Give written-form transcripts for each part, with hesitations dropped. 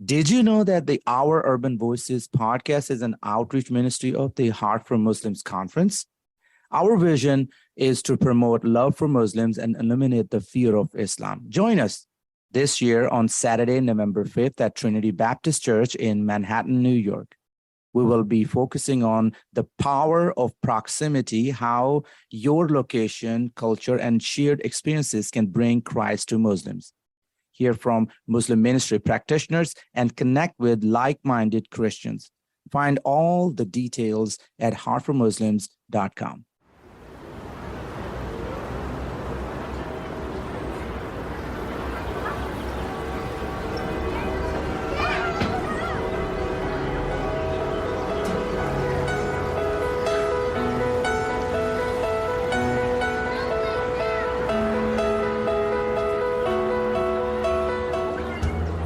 Did you know that the Our Urban Voices podcast is an outreach ministry of the Heart for Muslims conference? Our vision is to promote love for Muslims and eliminate the fear of Islam. Join us this year on Saturday, November 5th at Trinity Baptist Church in Manhattan, New York. We will be focusing on the power of proximity, how your location, culture, and shared experiences can bring Christ to Muslims. Hear from Muslim ministry practitioners and connect with like-minded Christians. Find all the details at heartformuslims.com.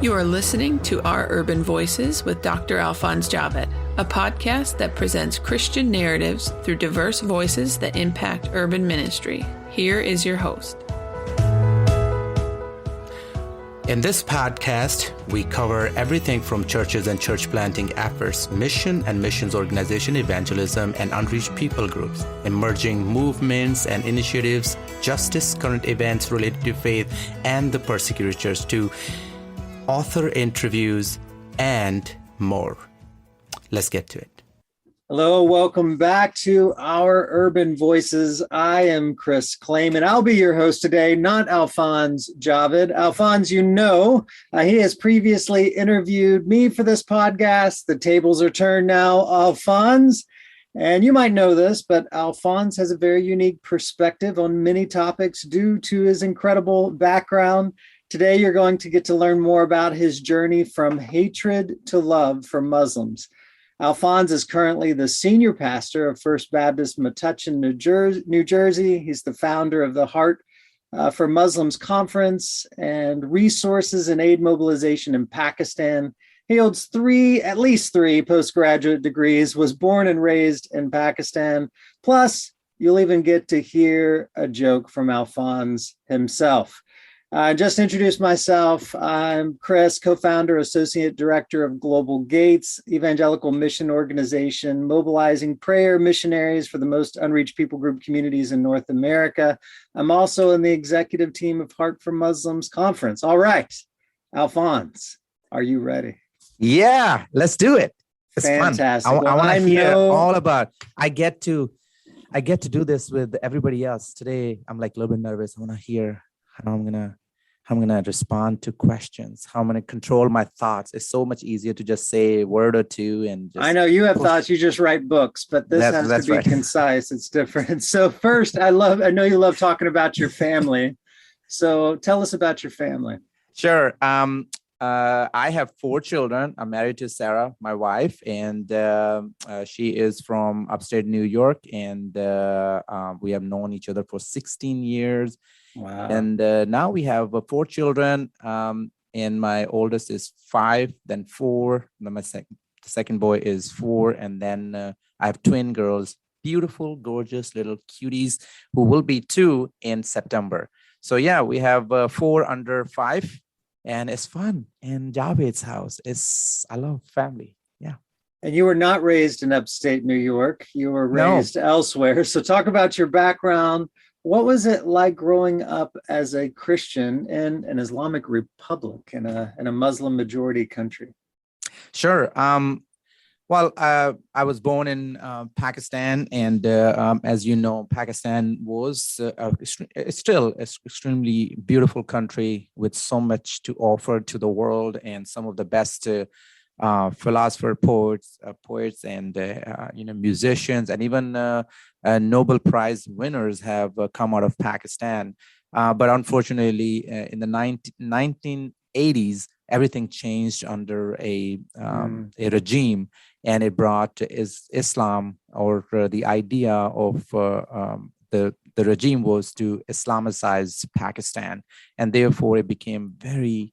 You are listening to Our Urban Voices with Dr. Alfonse Javed, a podcast that presents Christian narratives through diverse voices that impact urban ministry. Here is your host. In this podcast, we cover everything from churches and church planting efforts, mission and missions organization, evangelism, and unreached people groups, emerging movements and initiatives, justice, current events related to faith, and the persecuted church too. Author interviews, and more. Let's get to it. Hello, welcome back to Our Urban Voices. I am Chris Clayman. I'll be your host today, not Alfonse Javed. Alfonse, he has previously interviewed me for this podcast. The tables are turned now, Alfonse. And you might know this, but Alfonse has a very unique perspective on many topics due to his incredible background. Today, you're going to get to learn more about his journey from hatred to love for Muslims. Alfonse is currently the senior pastor of First Baptist Metuchen, New Jersey. He's the founder of the Heart for Muslims Conference and Resources and Aid Mobilization in Pakistan. He holds at least three postgraduate degrees, was born and raised in Pakistan. Plus, you'll even get to hear a joke from Alfonse himself. Just introduce myself. I'm Chris, co-founder, associate director of Global Gates, evangelical mission organization, mobilizing prayer missionaries for the most unreached people group communities in North America. I'm also in the executive team of Heart for Muslims Conference. All right, Alfonse, are you ready? Yeah, let's do it. It's fantastic. Fun. I want to hear all about. I get to do this with everybody else today. I'm like a little bit nervous. I want to hear how I'm gonna respond to questions, how I'm gonna control my thoughts. It's so much easier to just say a word or two and just, I know you have thoughts, you just write books, but this has to be concise. It's different. So first, I know you love talking about your family. So tell us about your family. Sure. I have 4 children. I'm married to Sarah, my wife, and she is from upstate New York, and we have known each other for 16 years. Wow. And now we have 4 children, and my oldest is 5, then 4. Then my second boy is 4, and then I have twin girls, beautiful, gorgeous little cuties who will be 2 in September. So yeah, we have 4 under 5, and it's fun. And Javed's house I love family. Yeah. And you were not raised in upstate New York. You were raised elsewhere. So talk about your background. What was it like growing up as a Christian in an Islamic republic in a Muslim majority country? Sure. Well, I was born in Pakistan, and as you know, Pakistan was it's still an extremely beautiful country with so much to offer to the world, and some of the best philosophers, poets, and musicians, and even Nobel Prize winners have come out of Pakistan. But unfortunately, in the 1980s, everything changed under a regime, and it brought Islam, or the idea of the regime was to Islamicize Pakistan, and therefore it became very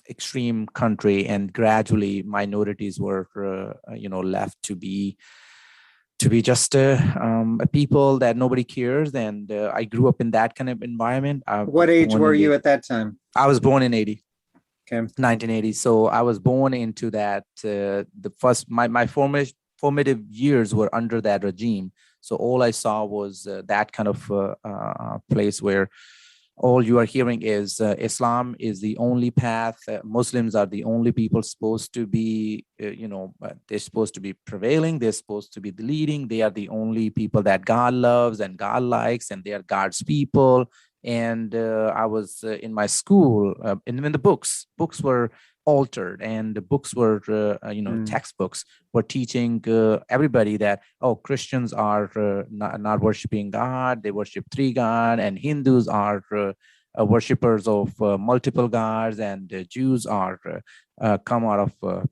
extreme country, and gradually minorities were left to be just a people that nobody cares. And I grew up in that kind of environment. What age were you at that time? I was born in 80. Okay. 1980. So I was born into that. The first, my formative years were under that regime. So all I saw was that kind of place where all you are hearing is Islam is the only path. Muslims are the only people supposed to be, they're supposed to be prevailing. They're supposed to be the leading. They are the only people that God loves and God likes, and they are God's people. And I was in my school, and when the books were altered, and the books were, textbooks were teaching everybody that, Christians are not worshiping God, they worship three God, and Hindus are worshippers of multiple gods, and Jews are come out of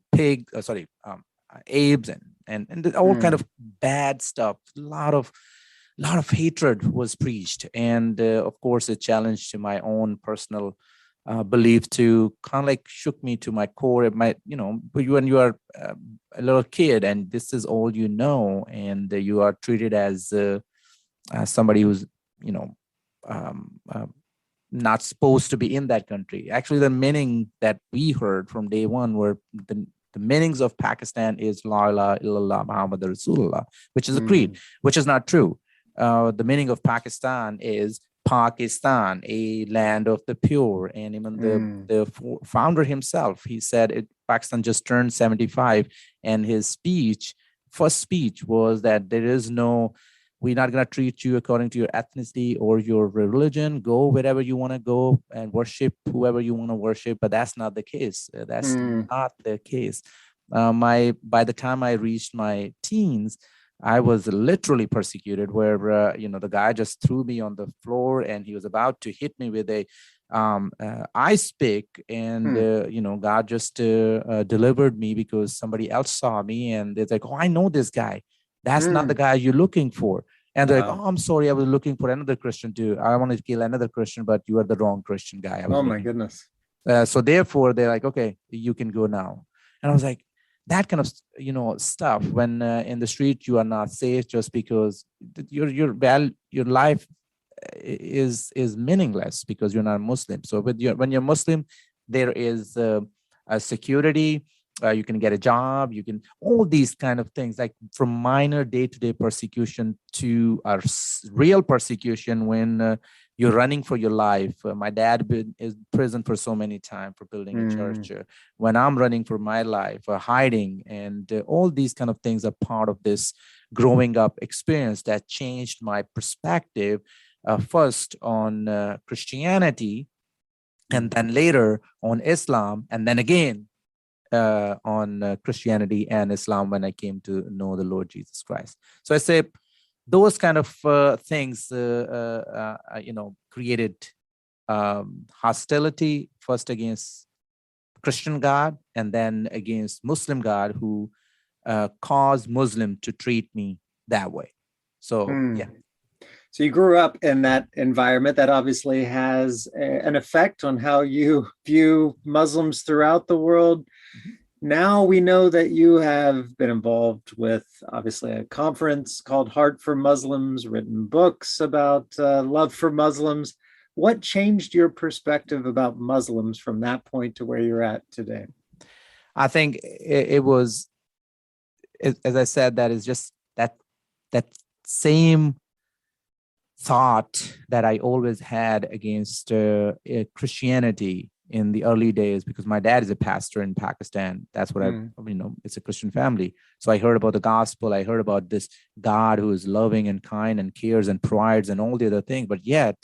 apes, and all kind of bad stuff. Lot of hatred was preached, and of course it challenged my own personal belief, to kind of like shook me to my core. It might, when you are a little kid and this is all you know, and you are treated as somebody who's not supposed to be in that country. Actually, the meaning that we heard from day one were the meanings of Pakistan is La ilaha illallah Muhammad Rasulullah, which is a creed, which is not true. The meaning of Pakistan is Pakistan, a land of the pure. And even the founder himself, he said Pakistan just turned 75, and his first speech was that we're not going to treat you according to your ethnicity or your religion. Go wherever you want to go and worship whoever you want to worship. But that's not the case. That's not the case. By the time I reached my teens, I was literally persecuted, where the guy just threw me on the floor, and he was about to hit me with a ice pick, and God just delivered me, because somebody else saw me, and they're like, "Oh, I know this guy. That's not the guy you're looking for." And they're like, "Oh, I'm sorry, I was looking for another Christian too. I wanted to kill another Christian, but you are the wrong Christian guy." Oh my goodness. So therefore, they're like, "Okay, you can go now." And I was like, that kind of stuff, when in the street you are not safe, just because your life is meaningless because you're not Muslim. So when you're Muslim, there is a security. You can get a job. You can all these kind of things, like from minor day-to-day persecution to a real persecution when you're running for your life. My dad is in prison for so many times for building a church. When I'm running for my life, hiding, and all these kind of things are part of this growing up experience that changed my perspective, first on Christianity, and then later on Islam, and then again on Christianity and Islam when I came to know the Lord Jesus Christ. So I say, those kind of things, created hostility, first against Christian God, and then against Muslim God, who caused Muslim to treat me that way. So, yeah. So you grew up in that environment that obviously has an effect on how you view Muslims throughout the world. Now we know that you have been involved with, obviously, a conference called Heart for Muslims, written books about love for Muslims. What changed your perspective about Muslims from that point to where you're at today? I think it was, as I said, that is just that same thought that I always had against Christianity in the early days, because my dad is a pastor in Pakistan. That's what it's a Christian family. So I heard about the gospel. I heard about this God who is loving and kind and cares and provides and all the other things. But yet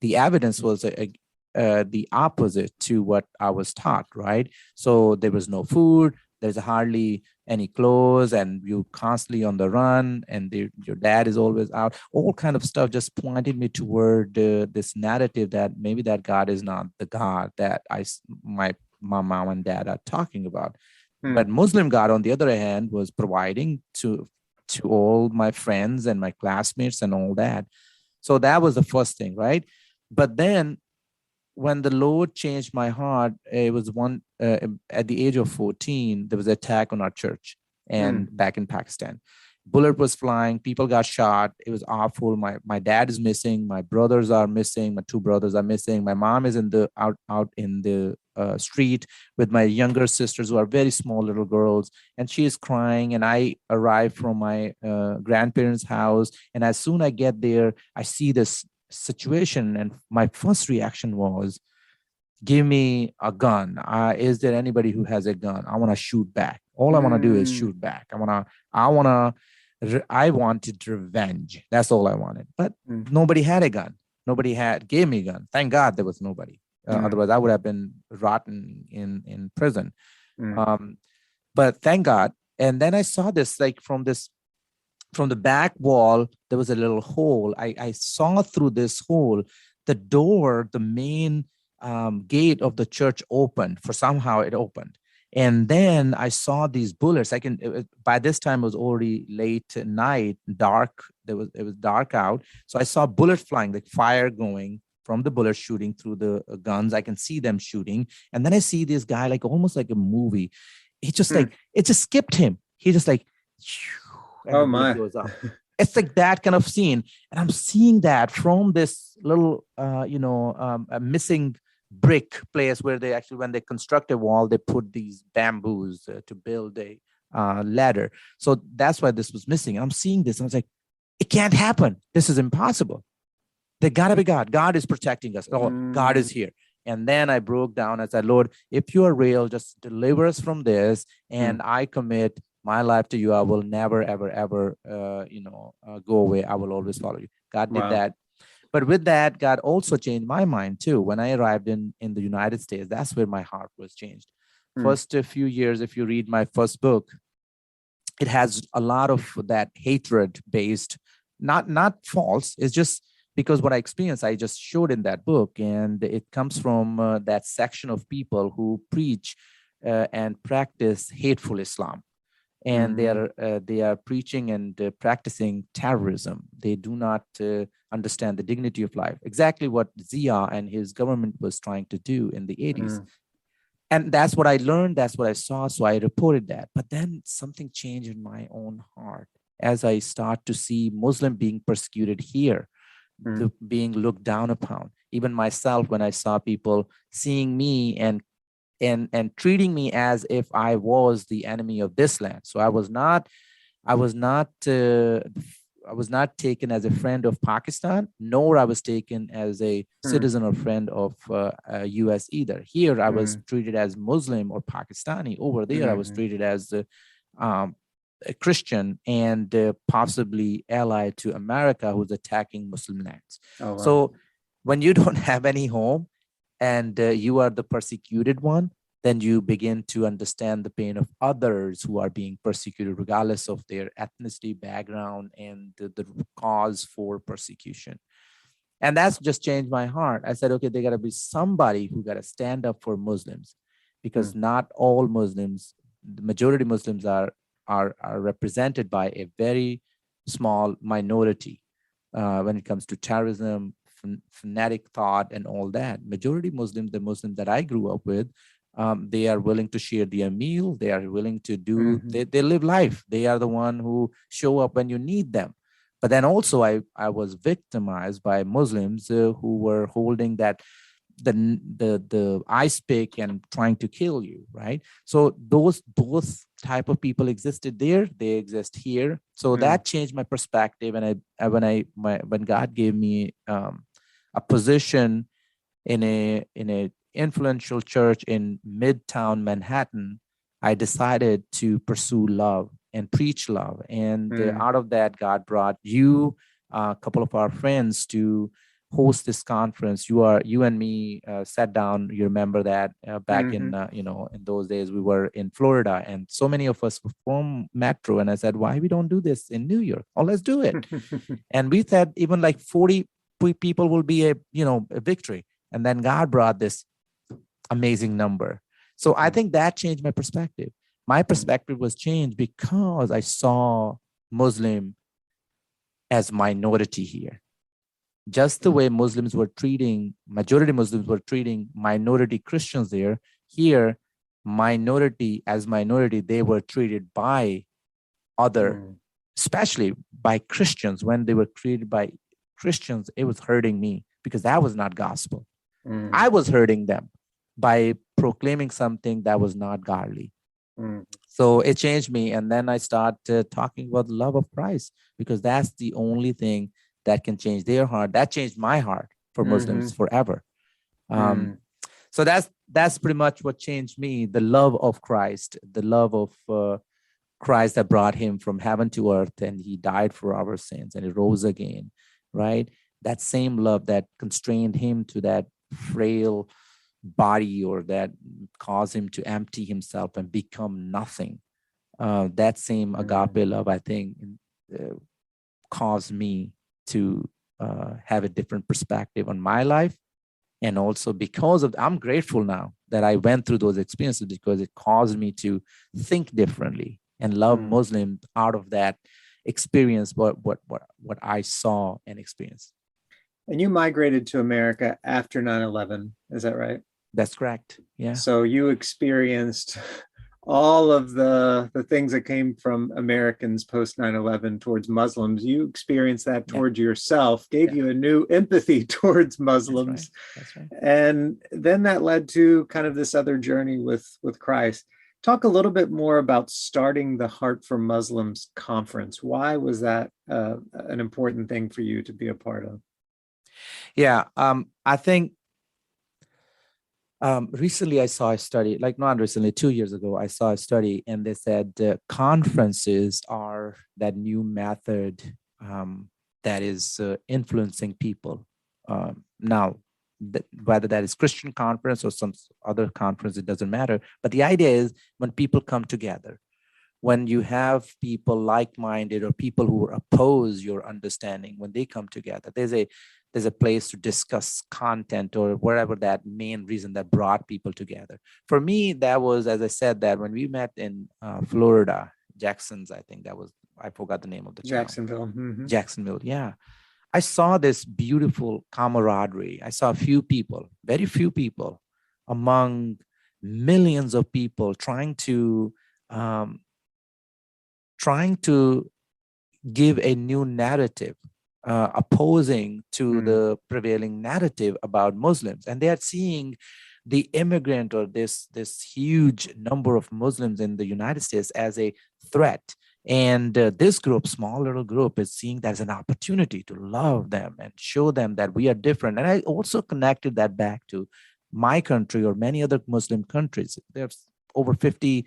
the evidence was the opposite to what I was taught, right? So there was no food. There's hardly any clothes, and you're constantly on the run, and your dad is always out. All kind of stuff just pointed me toward this narrative that maybe that God is not the God that my mom and dad are talking about. But Muslim God, on the other hand, was providing to all my friends and my classmates and all that. So that was the first thing, right? But then when the Lord changed my heart, it was at the age of 14, there was an attack on our church and back in Pakistan. Bullet was flying. People got shot. It was awful. My dad is missing. My brothers are missing. My two brothers are missing. My mom is out in the street with my younger sisters, who are very small little girls, and she is crying. And I arrive from my grandparents' house, and as soon as I get there, I see this situation, and my first reaction was, give me a gun. Is there anybody who has a gun? I want to shoot back. All I want to do is shoot back. I wanted revenge. That's all I wanted. But nobody had a gun. Nobody gave me a gun. Thank God there was nobody. Otherwise, I would have been rotten in prison. But thank God. And then I saw this, like from the back wall, there was a little hole. I saw through this hole, the door, the main gate of the church opened. For somehow it opened. And then I saw these bullets. By this time it was already late at night, dark. It was dark out. So I saw bullets flying, like fire going from the bullets shooting through the guns. I can see them shooting. And then I see this guy, like almost like a movie. It just skipped him. He just like, oh my, goes up. It's like that kind of scene. And I'm seeing that from this little, a missing brick place where they actually, when they construct a wall, they put these bamboos to build a ladder. So that's why this was missing. I'm seeing this and I was like, it can't happen. This is impossible. They gotta be God. God is protecting us. Oh, God is here. And then I broke down and said, Lord, if you are real, just deliver us from this. And I commit my life to you. I will never, ever, ever, go away. I will always follow you. God did that. But with that, God also changed my mind too. When I arrived in the United States, that's where my heart was changed. First few years, if you read my first book, it has a lot of that hatred based, not false. It's just because what I experienced, I just showed in that book. And it comes from that section of people who preach and practice hateful Islam. And they are preaching and practicing terrorism. They do not understand the dignity of life. Exactly what Zia and his government was trying to do in the 80s. And that's what I learned. That's what I saw. So I reported that. But then something changed in my own heart as I start to see Muslim being persecuted here, being looked down upon. Even myself, when I saw people seeing me and treating me as if I was the enemy of this land. So I was not taken as a friend of Pakistan, nor I was taken as a citizen or friend of US either. Here, I was treated as Muslim or Pakistani. Over there, I was treated as a Christian and possibly ally to America who's attacking Muslim lands. Oh, wow. So when you don't have any home, and you are the persecuted one, then you begin to understand the pain of others who are being persecuted, regardless of their ethnicity, background, and the cause for persecution. And that's just changed my heart. I said, okay, there got to be somebody who got to stand up for Muslims, because not all Muslims, the majority Muslims are represented by a very small minority when it comes to terrorism, fanatic thought, and all that. Majority Muslims, the Muslims that I grew up with, they are willing to share their meal. They are willing to do, they live life. They are the one who show up when you need them. But then also I was victimized by Muslims who were holding that the ice pick and trying to kill you, right? So those both type of people existed there, they exist here. So that changed my perspective. And when God gave me a position in a influential church in Midtown Manhattan, I decided to pursue love and preach love. And out of that, God brought you, a couple of our friends, to host this conference. You and me sat down. You remember that back in those days we were in Florida, and so many of us were from Metro. And I said, why we don't do this in New York? Oh, let's do it. And we said even like 40 people will be a victory. And then God brought this amazing number. So I think that changed my perspective. My perspective was changed because I saw Muslim as minority here. Just the way Muslims were treating, majority Muslims were treating minority Christians there, here, minority as minority, they were treated by other especially by Christians. When they were created by Christians, it was hurting me because that was not gospel. I was hurting them by proclaiming something that was not godly. So it changed me. And then I started talking about the love of Christ, because that's the only thing that can change their heart. That changed my heart for Muslims forever. So that's pretty much what changed me. The love of Christ, the love of Christ that brought him from heaven to earth, and he died for our sins and he rose again, right? That same love that constrained him to that frail body, or that caused him to empty himself and become nothing. That same agape love, I think, caused me to have a different perspective on my life. And also because of, I'm grateful now that I went through those experiences, because it caused me to think differently and love Muslims out of that experience, what I saw and experienced. And you migrated to America after 9/11, is that right? That's correct. Yeah. So you experienced all of the things that came from Americans post 9/11 towards Muslims. You experienced that towards yourself, gave you a new empathy towards Muslims. That's right. And then that led to kind of this other journey with Christ. Talk a little bit more about starting the Heart for Muslims conference. Why was that an important thing for you to be a part of? Yeah, I think recently I saw a study, like not recently, 2 years ago, I saw a study, and they said conferences are that new method that is influencing people. Now, whether that is Christian conference or some other conference, it doesn't matter. But the idea is when people come together, when you have people like-minded or people who oppose your understanding, when they come together, there's a place to discuss content or whatever that main reason that brought people together. For me, that was, as I said, that when we met in Florida, Jackson's, I think that was, I forgot the name of the town. Jacksonville. Jacksonville, yeah. I saw this beautiful camaraderie. I saw a few people, very few people, among millions of people trying to give a new narrative, opposing to the prevailing narrative about Muslims. And they are seeing the immigrant, or this huge number of Muslims in the United States, as a threat. And this group, small little group, is seeing that as an opportunity to love them and show them that we are different. And I also connected that back to my country or many other Muslim countries. There's over 50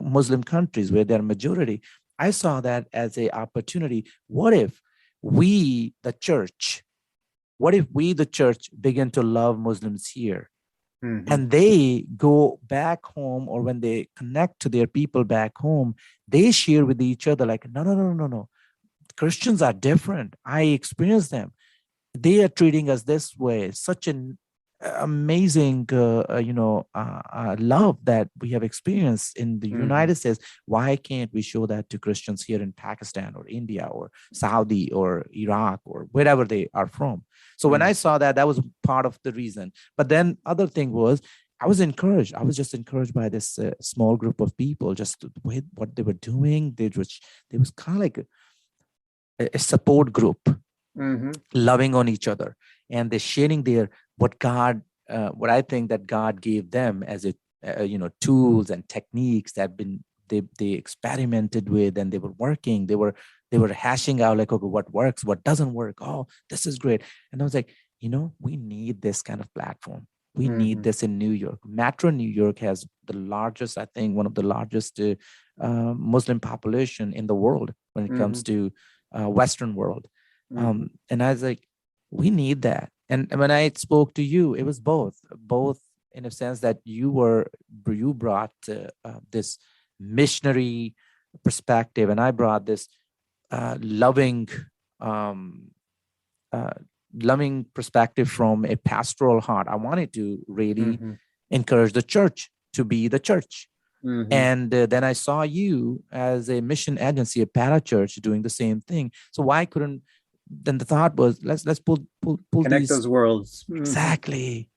Muslim countries where they're majority. I saw that as an opportunity. What if we, the church, begin to love Muslims here? And they go back home, or when they connect to their people back home, they share with each other like, no. Christians are different. I experience them. They are treating us this way. Such an amazing, love that we have experienced in the United States. Why can't we show that to Christians here in Pakistan or India or Saudi or Iraq or wherever they are from? So when I saw that, that was part of the reason. But then other thing was, I was encouraged. I was just encouraged by this small group of people, just with what they were doing. They was kind of like a support group, loving on each other, and they're sharing what I think that God gave them as tools and techniques that they experimented with, and they were working. They were hashing out like, okay, what works, what doesn't work. Oh, this is great. And I was like, we need this kind of platform. We need this in New York. Metro New York has the largest, I think, one of the largest Muslim population in the world when it comes to Western world. And I was like, we need that. And when I spoke to you, it was both in a sense that you brought this missionary perspective, and I brought this loving perspective from a pastoral heart. I wanted to really encourage the church to be the church. And then I saw you as a mission agency, a parachurch, doing the same thing. So why couldn't? Then the thought was, let's pull connect those worlds. Exactly.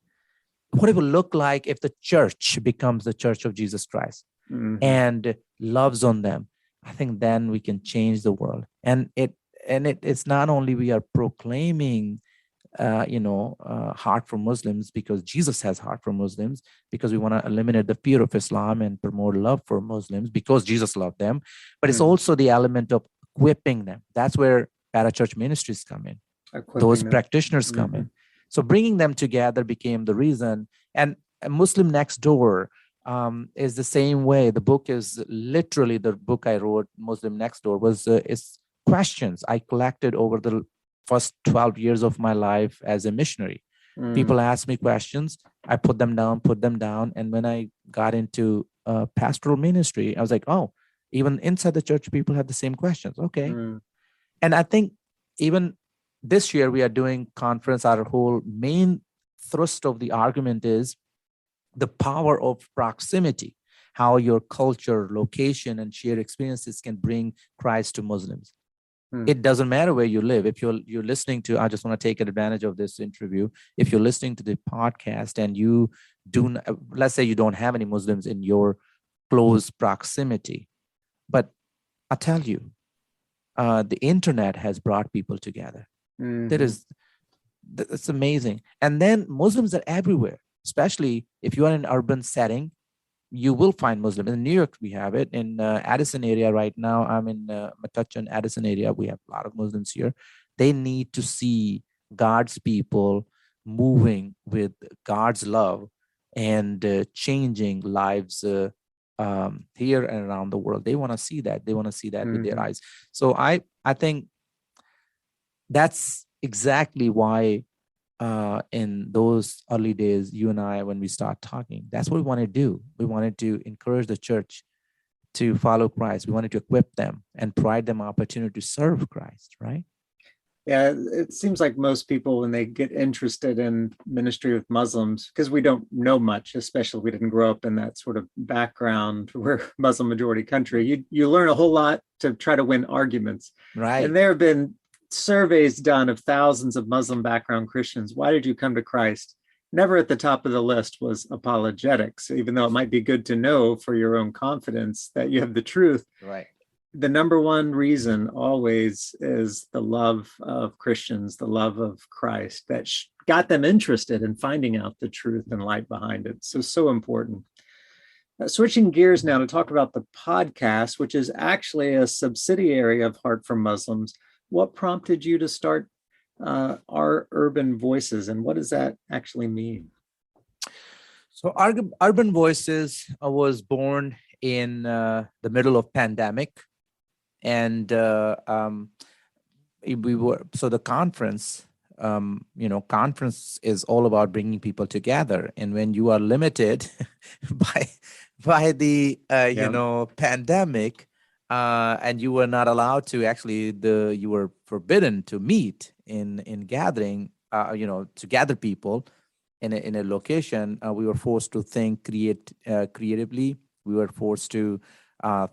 What it would look like if the church becomes the Church of Jesus Christ and loves on them, I think then we can change the world. And it's not only we are proclaiming heart for Muslims, because Jesus has heart for Muslims, because we want to eliminate the fear of Islam and promote love for Muslims because Jesus loved them. But it's also the element of equipping them. That's where parachurch ministries come in. Those practitioners come in. So bringing them together became the reason. And Muslim Next Door is the same way. The book is literally the book I wrote, Muslim Next Door, was is questions I collected over the first 12 years of my life as a missionary. People ask me questions, I put them down. And when I got into pastoral ministry, I was like, oh, even inside the church, people have the same questions. Okay. And I think even this year we are doing conference, our whole main thrust of the argument is the power of proximity, how your culture, location, and shared experiences can bring Christ to Muslims. It doesn't matter where you live. If you're listening to, I just want to take advantage of this interview. If you're listening to the podcast and you do, let's say you don't have any Muslims in your close proximity, but I tell you, the internet has brought people together. It's amazing. And then Muslims are everywhere, especially if you are in an urban setting. You will find Muslim. In New York, we have it. In Addison area right now, I'm in Metuchen, Addison area. We have a lot of Muslims here. They need to see God's people moving with God's love and changing lives here and around the world. They want to see that. They want to see that with their eyes. So I think that's exactly why in those early days, you and I, when we start talking, that's what we want to do. We wanted to encourage the church to follow Christ. We wanted to equip them and provide them opportunity to serve Christ, right? Yeah, it seems like most people, when they get interested in ministry with Muslims, because we don't know much, especially we didn't grow up in that sort of background, we're Muslim majority country, you learn a whole lot to try to win arguments. Right. And there have been surveys done of thousands of Muslim background Christians. Why did you come to Christ? Never at the top of the list was apologetics, even though it might be good to know for your own confidence that you have the truth. Right. The number one reason always is the love of Christians, the love of Christ that got them interested in finding out the truth and light behind it. So important. Switching gears now to talk about the podcast, which is actually a subsidiary of Heart for Muslims. What prompted you to start Our Urban Voices, and what does that actually mean? So Urban Voices was born in the middle of pandemic, and we were the conference. Conference is all about bringing people together, and when you are limited by the pandemic. And you were not allowed to you were forbidden to meet in gathering, to gather people in a location. We were forced to think creatively. We were forced to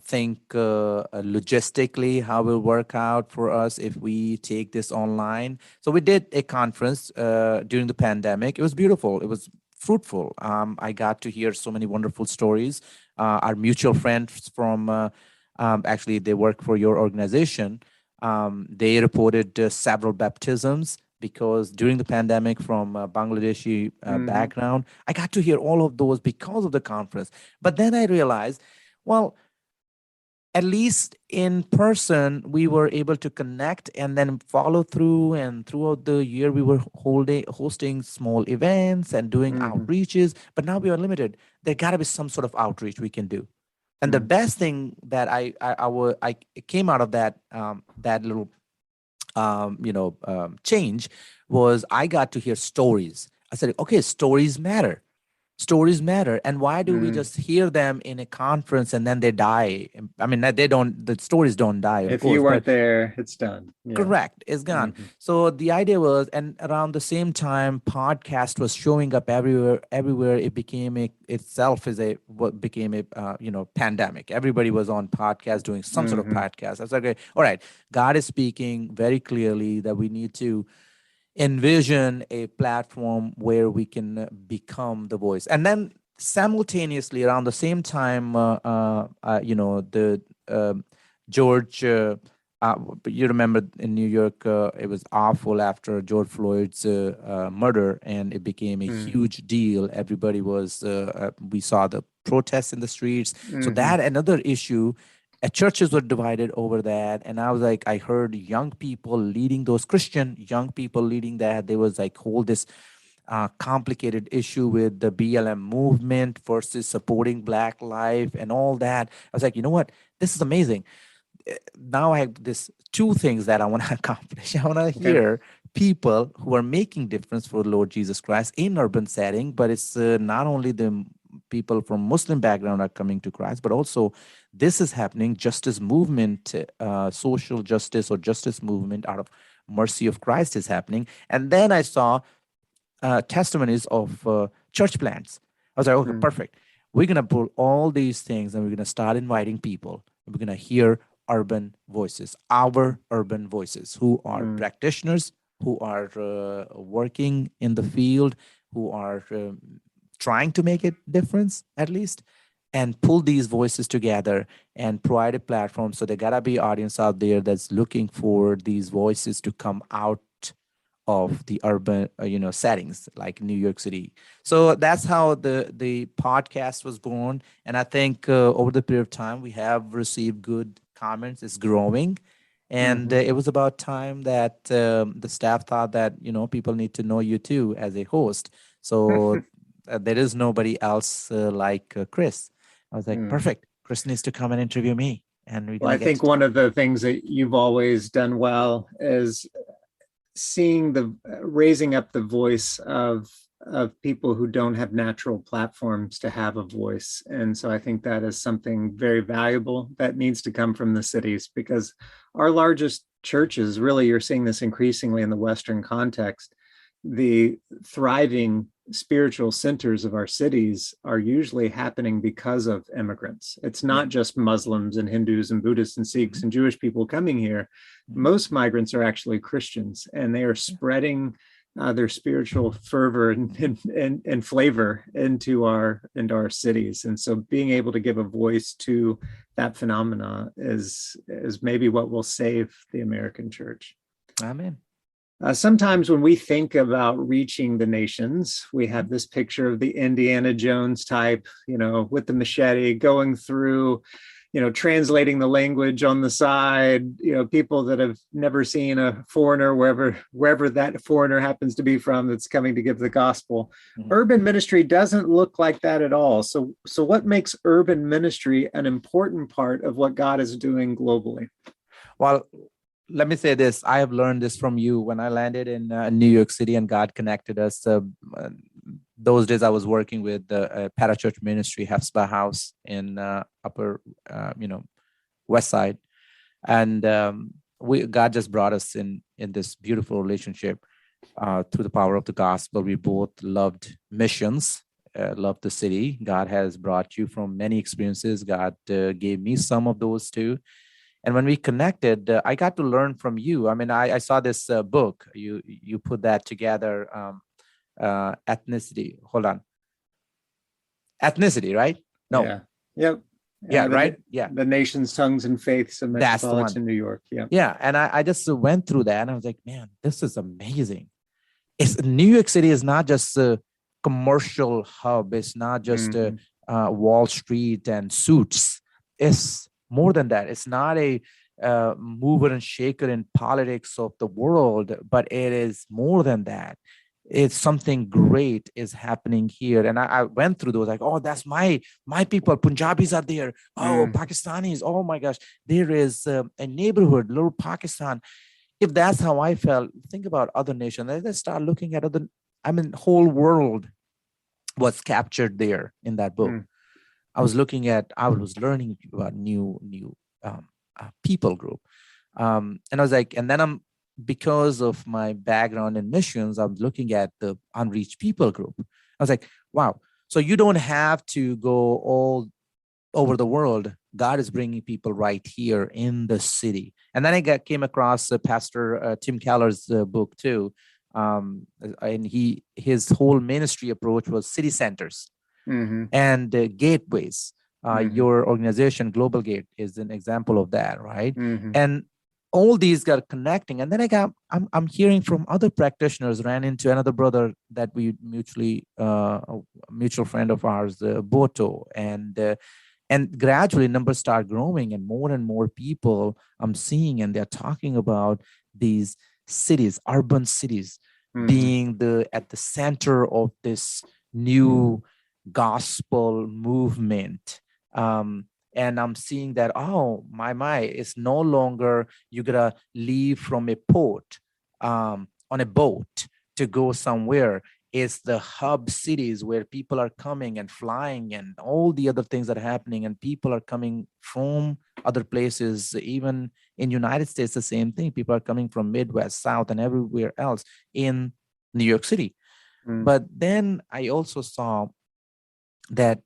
think logistically how it will work out for us if we take this online. So we did a conference during the pandemic. It was beautiful. It was fruitful. I got to hear so many wonderful stories. Our mutual friends from actually, they work for your organization. They reported several baptisms because during the pandemic from Bangladeshi background, I got to hear all of those because of the conference. But then I realized, well, at least in person, we were able to connect and then follow through. And throughout the year, we were hosting small events and doing outreaches. But now we are limited. There got to be some sort of outreach we can do. And the best thing that I came out of that little change was I got to hear stories. I said, okay, stories matter. Stories matter. And why do we just hear them in a conference and then they die? I mean, the stories don't die. If you weren't there, it's done. Yeah. Correct. It's gone. So the idea was, and around the same time, podcast was showing up everywhere. It became became a pandemic. Everybody was on podcast doing some sort of podcast. I was like, okay, all right, God is speaking very clearly that we need to envision a platform where we can become the voice. And then simultaneously around the same time, George, but you remember in New York, it was awful after George Floyd's murder, and it became a huge deal. Everybody was, we saw the protests in the streets. So that another issue, churches were divided over that. And I was like, I heard young people leading those Christian young people leading that. There was like whole this complicated issue with the BLM movement versus supporting Black life and all that. I was like, you know what? This is amazing. Now I have this two things that I want to accomplish. I want to hear people who are making difference for the Lord Jesus Christ in urban setting, but it's not only the people from Muslim background are coming to Christ, but also this is happening, justice movement, social justice or justice movement out of mercy of Christ is happening. And then I saw testimonies of church plants. I was like, okay, perfect. We're going to pull all these things and we're going to start inviting people. We're going to hear urban voices, our urban voices, who are practitioners, who are working in the field, who are trying to make a difference at least, and pull these voices together and provide a platform. So there gotta be audience out there that's looking for these voices to come out of the urban, settings like New York City. So that's how the podcast was born. And I think over the period of time, we have received good comments. It's growing. And it was about time that the staff thought that, people need to know you too as a host. So there is nobody else like Chris. I was like, perfect. Chris needs to come and interview me. And I think one of the things that you've always done well is seeing raising up the voice of people who don't have natural platforms to have a voice. And so I think that is something very valuable that needs to come from the cities, because our largest churches, really, you're seeing this increasingly in the Western context, the thriving spiritual centers of our cities are usually happening because of immigrants. It's not just Muslims and Hindus and Buddhists and Sikhs and Jewish people coming here. Most migrants are actually Christians, and they are spreading their spiritual fervor and flavor into our cities. And so being able to give a voice to that phenomena is maybe what will save the American church. Amen. Sometimes when we think about reaching the nations, we have this picture of the Indiana Jones type, with the machete going through, translating the language on the side, people that have never seen a foreigner, wherever that foreigner happens to be from, that's coming to give the gospel. Urban ministry doesn't look like that at all. So what makes urban ministry an important part of what God is doing globally? Well, let me say this. I have learned this from you when I landed in New York City and God connected us. Those days I was working with the Parachurch Ministry, Hefsba House in upper, West Side. And God just brought us in this beautiful relationship through the power of the gospel. We both loved missions, loved the city. God has brought you from many experiences. God gave me some of those too. And when we connected, I got to learn from you. I mean, I saw this book. You put that together, ethnicity. Hold on. Ethnicity, right? No. Yeah. Yep. Yeah, right? Yeah. The Nations, Tongues, and Faiths of Metropolitan New York. Yeah. Yeah. And I just went through that and I was like, man, this is amazing. New York City is not just a commercial hub. It's not just Wall Street and suits. It's more than that. It's not a mover and shaker in politics of the world, but it is more than that. It's something great is happening here. And I went through those like, oh, that's my people. Punjabis are there. Oh, Pakistanis. Oh my gosh. There is a neighborhood, little Pakistan. If that's how I felt, think about other nations. Let's start looking at whole world was captured there in that book. I was learning about new people group. And I was like, and then because of my background in missions, I'm looking at the unreached people group. I was like, wow. So you don't have to go all over the world. God is bringing people right here in the city. And then I came across Pastor Tim Keller's book too. And his whole ministry approach was city centers. And gateways. Your organization, Global Gate, is an example of that, right? Mm-hmm. And all these got connecting. And then I'm hearing from other practitioners. Ran into another brother that we a mutual friend of ours, Boto, and gradually numbers start growing, and more people I'm seeing, and they're talking about these cities, urban cities, being at the center of this new gospel movement. And I'm seeing that, oh my, it's no longer you gotta leave from a port on a boat to go somewhere. It's the hub cities where people are coming and flying and all the other things that are happening, and people are coming from other places. Even in United States, the same thing. People are coming from Midwest, South, and everywhere else in New York City. But then I also saw that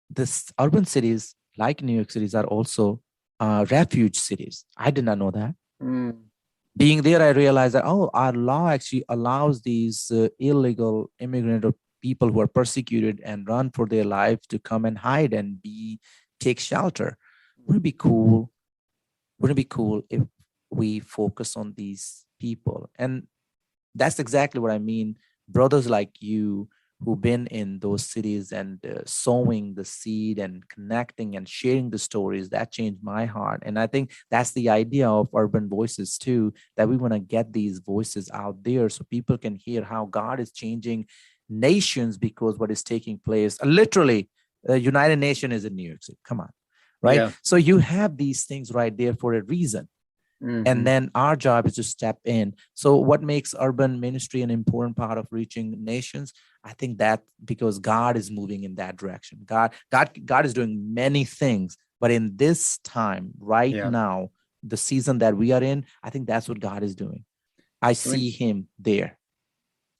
this urban cities like New York cities are also refuge cities. I did not know that. Being there, I realized that, our law actually allows these illegal immigrant or people who are persecuted and run for their life to come and hide and take shelter. Wouldn't it be cool? Wouldn't it be cool if we focus on these people? And that's exactly what I mean. Brothers like you who've been in those cities and sowing the seed and connecting and sharing the stories, that changed my heart. And I think that's the idea of Urban Voices too, that we want to get these voices out there so people can hear how God is changing nations because what is taking place. Literally, the United Nations is in New York City. Come on, right? Yeah. So you have these things right there for a reason. And then our job is to step in. So what makes urban ministry an important part of reaching nations? I think that because God is moving in that direction. God is doing many things, but in this time, right now, the season that we are in, I think that's what God is doing. I see him there.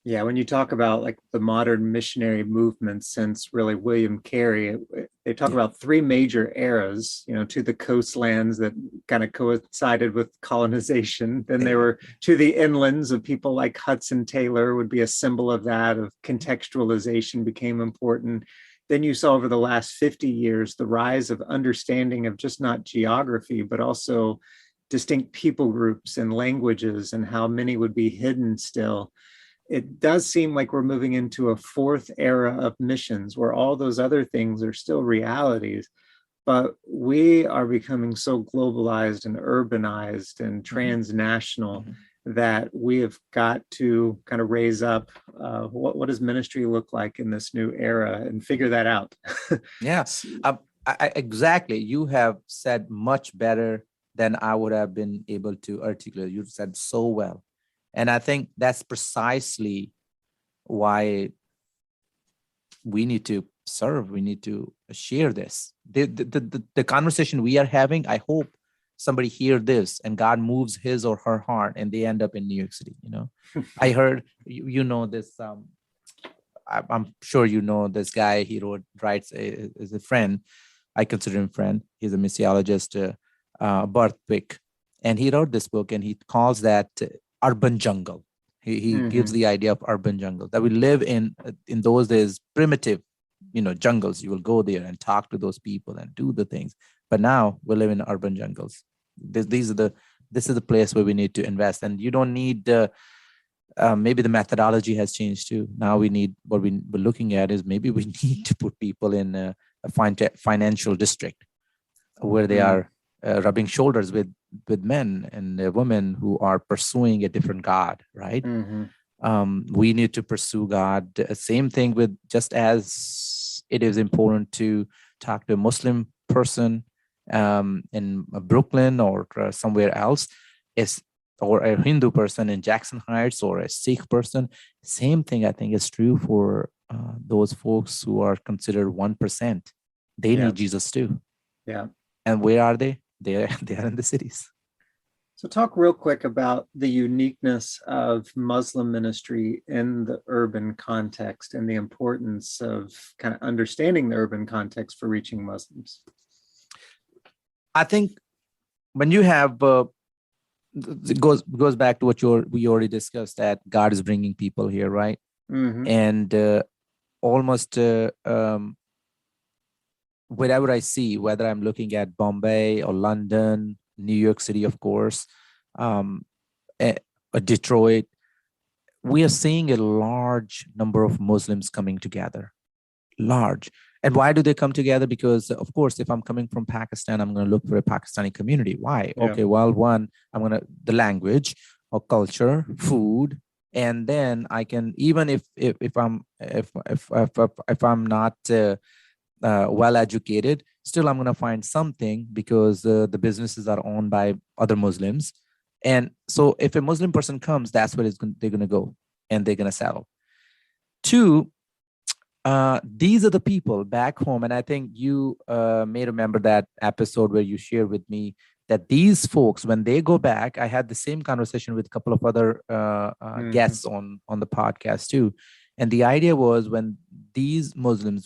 Yeah, when you talk about like the modern missionary movement since really William Carey, they talk about three major eras, to the coastlands that kind of coincided with colonization. Then there were to the inlands of people like Hudson Taylor would be a symbol of that, of contextualization became important. Then you saw over the last 50 years, the rise of understanding of just not geography, but also distinct people groups and languages and how many would be hidden still. It does seem like we're moving into a fourth era of missions where all those other things are still realities, but we are becoming so globalized and urbanized and transnational that we have got to kind of raise up what does ministry look like in this new era and figure that out. Yes, exactly. You have said much better than I would have been able to articulate. You said so well. And I think that's precisely why we need to serve. We need to share this. The conversation we are having, I hope somebody hear this and God moves his or her heart and they end up in New York City. I heard, this, I'm sure this guy, he writes as a friend. I consider him friend. He's a missiologist, Barthwick. And he wrote this book and he calls that urban jungle. He gives the idea of urban jungle, that we live in those days, primitive, jungles. You will go there and talk to those people and do the things. But now we live in urban jungles. This is the place where we need to invest. And you don't need, maybe the methodology has changed too. Now we need, what we're looking at is maybe we need to put people in a financial district where they are rubbing shoulders with men and women who are pursuing a different God, right? We need to pursue God. Same thing with, just as it is important to talk to a Muslim person in Brooklyn or somewhere else, or a Hindu person in Jackson Heights or a Sikh person. Same thing I think is true for those folks who are considered 1%. They need Jesus too. Yeah. And where are they? They are in the cities. So talk real quick about the uniqueness of Muslim ministry in the urban context and the importance of kind of understanding the urban context for reaching Muslims. I think when you have, it goes back to what we already discussed, that God is bringing people here, right? And almost wherever I see, whether I'm looking at Bombay or London, New York City, of course, um, eh, Detroit, we are seeing a large number of Muslims coming together. Large. And why do they come together? Because, of course, if I'm coming from Pakistan, I'm going to look for a Pakistani community. Why? Yeah. Okay, well, one, the language or culture, food, and then I can, even if I'm not well educated, still I'm going to find something, because the businesses are owned by other Muslims. And so if a Muslim person comes, that's where they're going to go, and they're going to settle. Two, these are the people back home. And I think you may remember that episode where you shared with me that these folks, when they go back, I had the same conversation with a couple of other guests on the podcast too. And the idea was, when these Muslim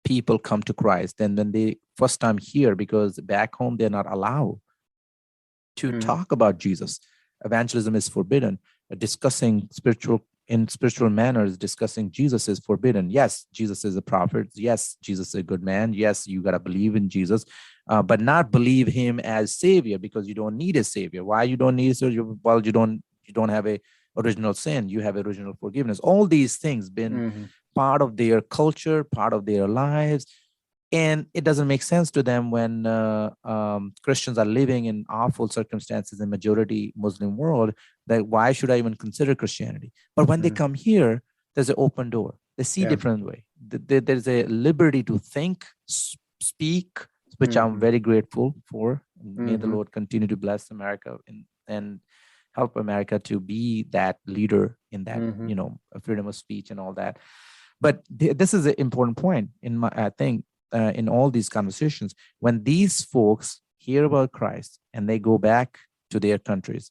people come to Christ, and when they first time here, because back home, they're not allowed to talk about Jesus. Evangelism is forbidden. Discussing spiritual manners, discussing Jesus is forbidden. Yes, Jesus is a prophet. Yes, Jesus is a good man. Yes, you got to believe in Jesus, but not believe him as savior, because you don't need a savior. Why you don't need a savior? Well, you don't have a original sin. You have original forgiveness. All these things been part of their culture, part of their lives. And it doesn't make sense to them when Christians are living in awful circumstances in majority Muslim world, that why should I even consider Christianity? But when they come here, there's an open door. They see different way. There's a liberty to think, speak, which I'm very grateful for. May the Lord continue to bless America and help America to be that leader in that, freedom of speech and all that. But this is an important point I think, in all these conversations. When these folks hear about Christ and they go back to their countries,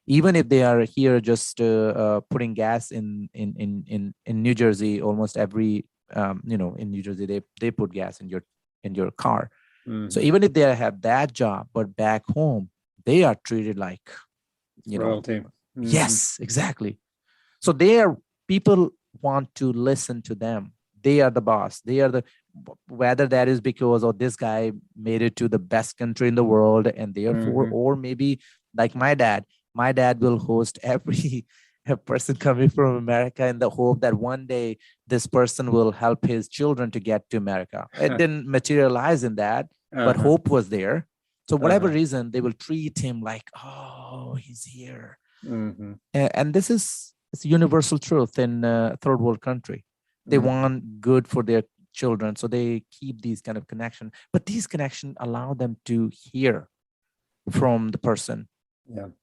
even if they are here just putting gas in New Jersey, almost every in New Jersey they put gas in your car. So even if they have that job, but back home they are treated like royalty. Yes, exactly. So people want to listen to them. They are the boss. They are whether that is because, this guy made it to the best country in the world, and therefore, or maybe like my dad will host every person coming from America in the hope that one day this person will help his children to get to America. It didn't materialize in that, but hope was there. So whatever reason, they will treat him like, oh, he's here. And this is it's universal truth in third world country. They want good for their children, so they keep these kind of connection. But these connections allow them to hear from the person. And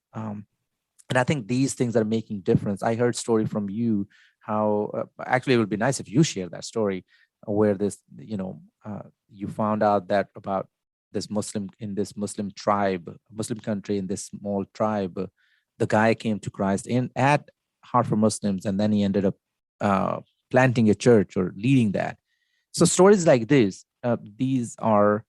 I think these things are making difference. I heard story from you how actually it would be nice if you share that story where this, you found out that about this Muslim in this Muslim tribe, Muslim country, in this small tribe, the guy came to Christ at Heart for Muslims, and then he ended up planting a church or leading that. So stories like this, these are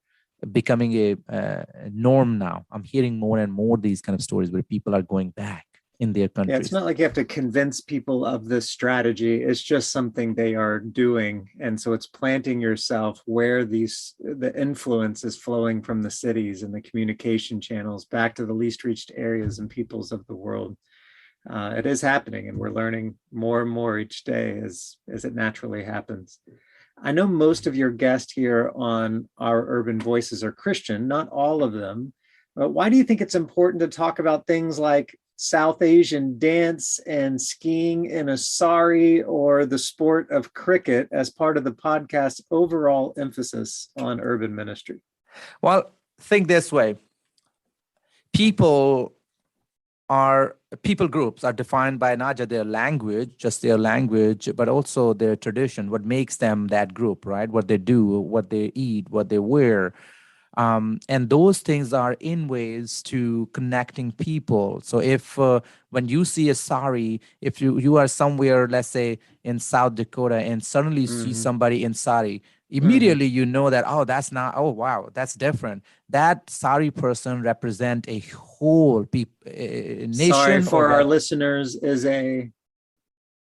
becoming a norm now. I'm hearing more and more these kind of stories where people are going back in their countries. Yeah, it's not like you have to convince people of this strategy. It's just something they are doing. And so it's planting yourself where the influence is flowing from the cities and the communication channels back to the least reached areas and peoples of the world. It is happening, and we're learning more and more each day as it naturally happens. I know most of your guests here on our Urban Voices are Christian, not all of them. But why do you think it's important to talk about things like South Asian dance and skiing in a sari or the sport of cricket as part of the podcast's overall emphasis on urban ministry? Well, think this way. People groups are defined by not just their language, but also their tradition, what makes them that group, right? What they do, what they eat, what they wear. And those things are in ways to connecting people. So if when you see a sari, if you are somewhere, let's say in South Dakota, and suddenly you see somebody in sari, immediately you know that, wow, that's different. That sari person represent a whole nation. Sorry for our listeners,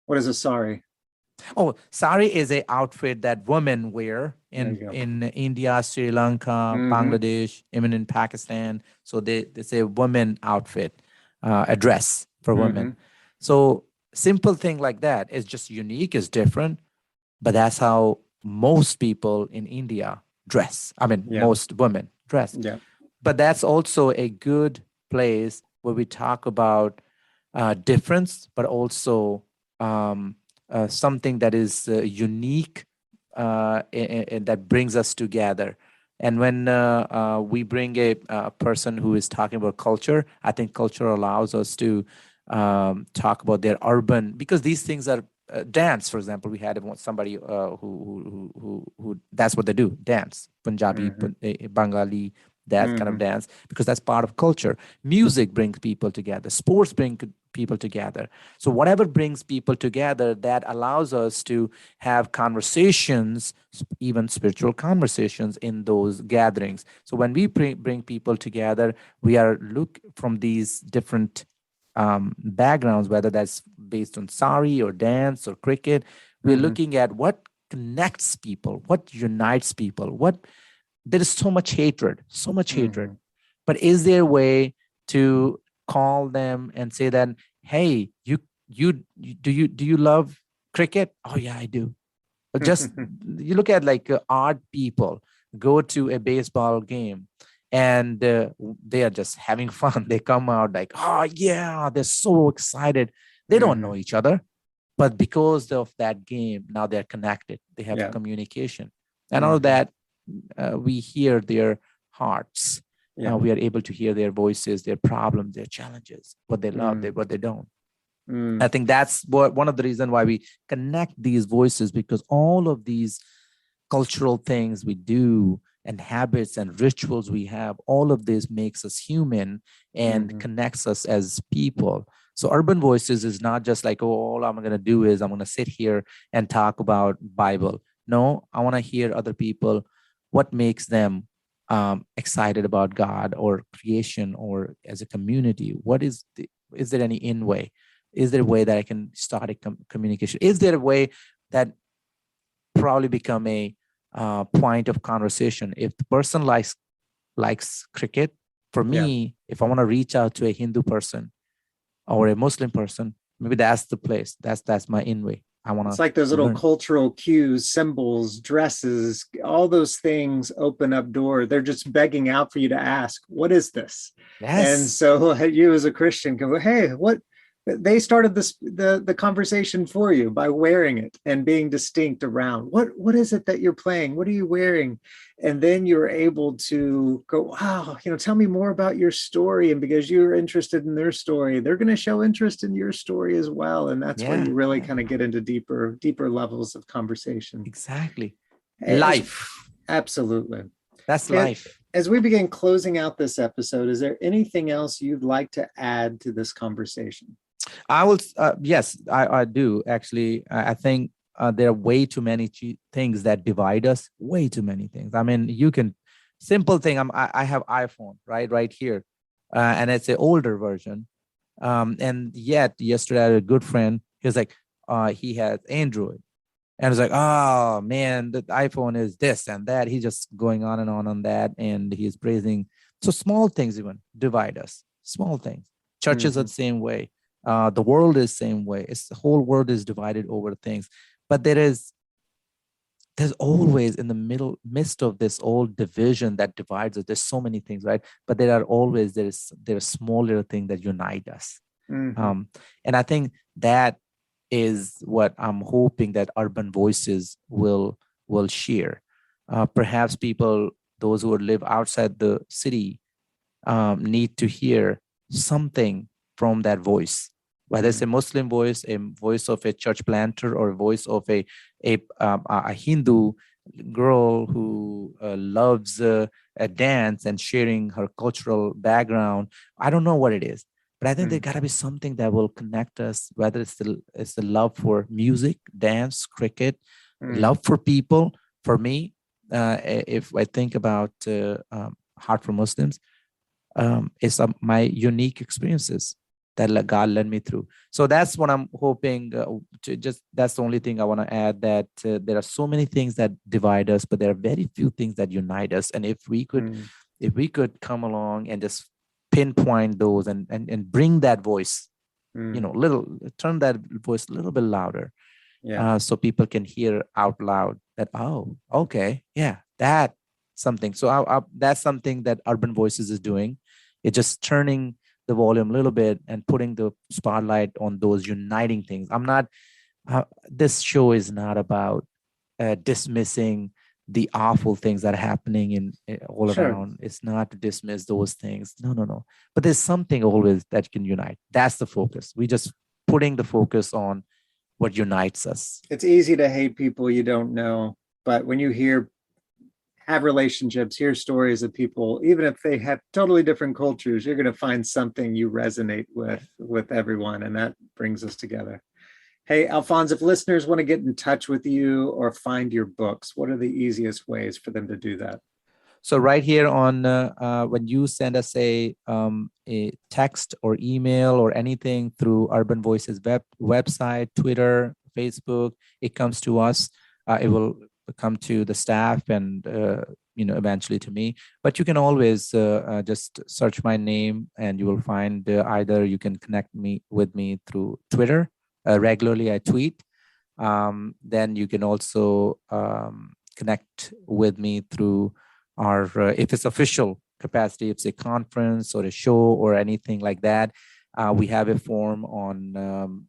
what is a sari? Oh, sari is a outfit that women wear There you go. in India, Sri Lanka, Mhm. Bangladesh, even in Pakistan. So they say women outfit, a dress for women. So simple thing like that is just unique, is different, but that's how most people in India dress. I mean, Yeah. most women dress. Yeah. But that's also a good place where we talk about difference, but also something that is unique and that brings us together. And when we bring a person who is talking about culture, I think culture allows us to talk about their urban, because these things are dance. For example, we had somebody who that's what they do, dance, Punjabi, Bengali, that kind of dance, because that's part of culture. Music brings people together. Sports bring people together. So whatever brings people together, that allows us to have conversations, even spiritual conversations in those gatherings. So when we bring people together, we are look from these different backgrounds, whether that's based on sari or dance or cricket. We're looking at what connects people, what unites people, what there is so much hatred, but is there a way to call them and say that, hey, do you love cricket? Oh yeah, I do. Or just you look at like art people go to a baseball game, and they are just having fun. They come out like, oh yeah, they're so excited. They don't know each other, but because of that game, now they're connected. They have Yeah. communication, and all of that. We hear their hearts. Yeah. We are able to hear their voices, their problems, their challenges, what they love, what they don't. I think that's one of the reasons why we connect these voices, because all of these cultural things we do and habits and rituals we have, all of this makes us human and connects us as people. So Urban Voices is not just like, oh, all I'm going to do is I'm going to sit here and talk about Bible. No, I want to hear other people, what makes them excited about God or creation or as a community. Is there any in way? Is there a way that I can start a communication? Is there a way that probably become a point of conversation? If the person likes cricket, for me, if I want to reach out to a Hindu person or a Muslim person, maybe that's the place. That's my in way. I want to. It's like those little cultural cues, symbols, dresses, all those things open up door. They're just begging out for you to ask, what is this? Yes. And so you as a Christian can go, hey, what? They started the conversation for you by wearing it and being distinct around what is it that you're playing? What are you wearing? And then you're able to go, wow, tell me more about your story. And because you're interested in their story, they're going to show interest in your story as well. And that's where you really kind of get into deeper levels of conversation. Exactly. Life. Absolutely. That's life. As we begin closing out this episode, is there anything else you'd like to add to this conversation? I will. Yes, I do actually. I think there are way too many things that divide us. Way too many things. I mean, simple thing. I have iPhone right here, and it's an older version. And yet yesterday I had a good friend. He was like, he has Android, and it's like, oh man, the iPhone is this and that. He's just going on and on that, and he's praising. So small things even divide us. Small things. Churches are the same way. The world is the same way. The whole world is divided over things, but there's always in the midst of this old division that divides us. There's so many things, right? But there's small little things that unite us. And I think that is what I'm hoping that Urban Voices will share. Perhaps people, those who live outside the city, need to hear something from that voice, whether it's a Muslim voice, a voice of a church planter, or a voice of a Hindu girl who loves a dance and sharing her cultural background. I don't know what it is, but I think there got to be something that will connect us, whether it's the love for music, dance, cricket, love for people. For me, if I think about Heart for Muslims, it's my unique experiences. that God led me through. So that's what I'm hoping that's the only thing I want to add, that there are so many things that divide us, but there are very few things that unite us. And if we could come along and just pinpoint those and bring that voice, turn that voice a little bit louder, so people can hear out loud that, oh, okay, yeah, that's something. So that's something that Urban Voices is doing. It's just turning the volume a little bit and putting the spotlight on those uniting things. This show is not about dismissing the awful things that are happening all around. It's not to dismiss those things. No. But there's something always that can unite. That's the focus. We just putting the focus on what unites us. It's easy to hate people you don't know, but when you have relationships, hear stories of people, even if they have totally different cultures, you're going to find something you resonate with everyone, and that brings us together. Hey, Alfonse, if listeners want to get in touch with you or find your books, what are the easiest ways for them to do that? So right here on when you send us a text or email or anything through Urban Voices website, Twitter, Facebook, it comes to us. It will come to the staff and eventually to me. But you can always just search my name and you will find either you can connect with me through Twitter. Regularly I tweet. Then you can also connect with me through our, if it's official capacity, if it's a conference or a show or anything like that, we have a form on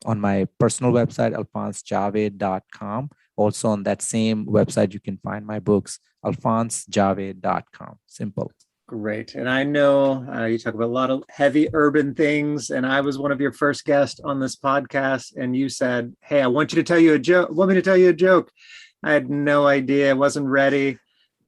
my personal website, alfonsejaved.com. Also on that same website, you can find my books, alfonsejaved.com. Simple. Great. And I know you talk about a lot of heavy urban things, and I was one of your first guests on this podcast, and you said, hey, I want me to tell you a joke. I had no idea. I wasn't ready.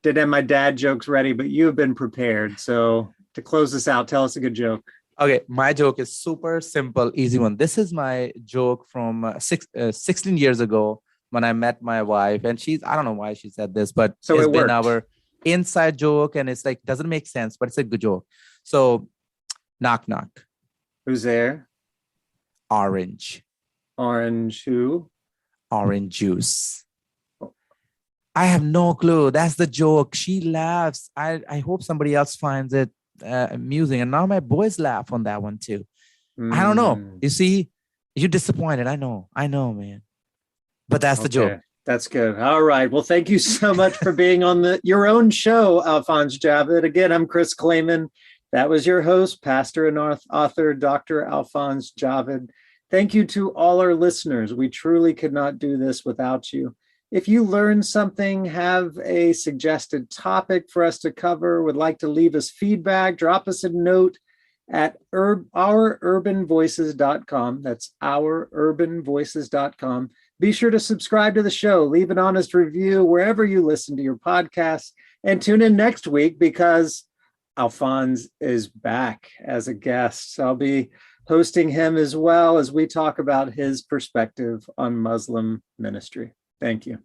Didn't have my dad jokes ready, but you have been prepared. So to close this out, tell us a good joke. Okay, my joke is super simple, easy one. This is my joke from 16 years ago when I met my wife, and I don't know why she said this, but it's been our inside joke, and it's like, doesn't make sense, but it's a good joke. So, knock, knock. Who's there? Orange. Orange who? Orange juice. I have no clue. That's the joke. She laughs. I hope somebody else finds it amusing. And now my boys laugh on that one too. I don't know. You see, you're disappointed. I know, man. But that's the joke. That's good. All right. Well, thank you so much for being on your own show, Alfonse Javed. Again, I'm Chris Clayman. That was your host, pastor and author, Dr. Alfonse Javed. Thank you to all our listeners. We truly could not do this without you. If you learned something, have a suggested topic for us to cover, would like to leave us feedback, drop us a note at oururbanvoices.com. That's oururbanvoices.com. Be sure to subscribe to the show, leave an honest review wherever you listen to your podcasts, and tune in next week because Alfonse is back as a guest. So I'll be hosting him as well as we talk about his perspective on Muslim ministry. Thank you.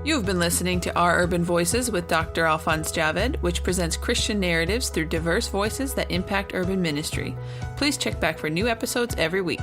You've been listening to Our Urban Voices with Dr. Alfonse Javed, which presents Christian narratives through diverse voices that impact urban ministry. Please check back for new episodes every week.